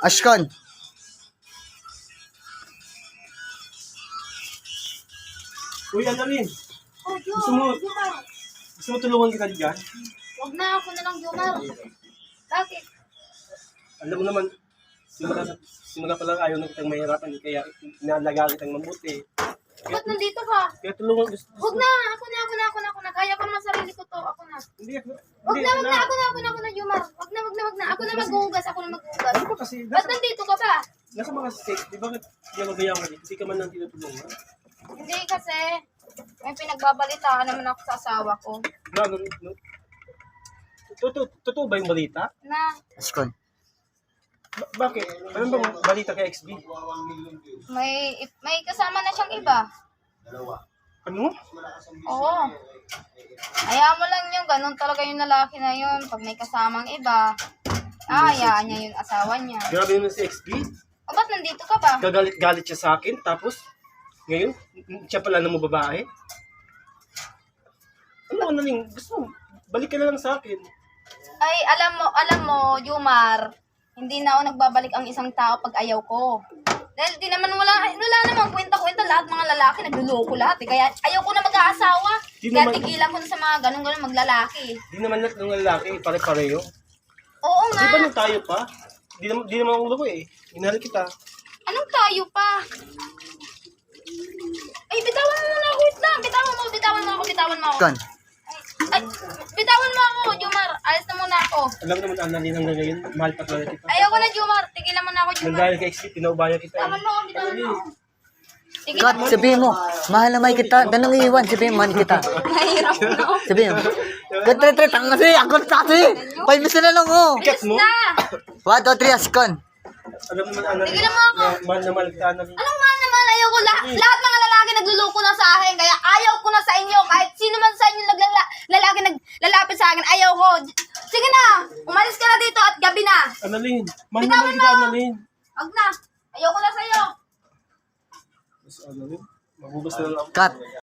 Ashkan. Uy, Annalyn, Oh, Jo, Gusto mo- Jomar. gusto mo tulungan kita dyan? Huwag na, ako na lang, Jomar. Bakit? Alam mo naman, simula pa lang ayaw na kitang mahirapan, kaya inalaga kitang mabuti. Ba't nandito ka? Kaya tulungan gusto. Huwag na, ako na. Kaya ko naman sarili ko to, ako na. Hindi, Huwag na, ako na, Jomar. Huwag na. Ako na maghuhugas. Ano ba kasi, Ba't nandito ka ba? nasa mga safe, di ba ginagawa mo hindi ka man lang tinutulungan? Hindi kasi, may pinagbabalitaan naman ako sa asawa ko. Grabe, no? Totoo ba yung balita? Na, Ashkan. Bakit? Ano bang balita kay XB? may kasama na siyang iba. Ano? Oo. Hayaan mo lang yun, ganun talaga yung lalaki na yun. Pag may kasamang iba, hayaan niya yung asawa niya. Grabe yun si XB? O, ba't nandito ka ba? Gagalit-galit siya sa akin, tapos ngayon, siya pala ng babae. Ano naling, gusto mo, balik ka na lang sa akin. Ay, alam mo, Jomar, hindi na ako nagbabalik ang isang tao pag ayaw ko. Dahil di naman wala namang kwenta-kwenta, lahat mga lalaki, nagluloko lahat eh. Kaya ayaw ko na mag-aasawa. Di Kaya naman- tigilan ko na sa mga ganun maglalaki. Di naman lahat ng lalaki, pare-pareho. Oo Di nga. ba nung tayo pa? Di naman ang ulo ko eh. Inahal kita. Anong tayo pa? Ay, bitawan mo muna ako. Wait lang. Bitawan mo ako. Ashkan. Ay, bitawan mo ako, Jomar. Alis na muna ako. Alam mo naman, Annalyn, hanggang ngayon, mahal pa talaga kita. Ayoko na, Jomar. Tigilan mo na ako, Nang Jomar. dahil kay XB, pinaubaya kita eh. Bitawan mo ako. Kat, sabihin mo. Mahal na may kita. Ganun iiwan. Sabihin mo, mahal kita. Nahirap na ako. Sabihin mo. Kat, ang kasi. Ako kasi. 5 minutes na lang, oh. Ikat mo? Na! 1, 2, 3, Ashkan. Alam mo naman, Annalyn, Tigilan mo ako. mahal na mahal kita, Annalyn. Anong man naman ayoko lahat mga lalaki nagluloko na sa akin kaya ayaw ko na sa inyo kahit sino man sa inyo lalaki naglalapit sa akin ayaw ko. Sige na, umalis ka na dito at gabi na. Annalyn, mahal na Bitawan mahal kita, mo. Annalyn. Wag na. Ayoko na sa iyo. Annalyn, magugas na lang ako. Kat.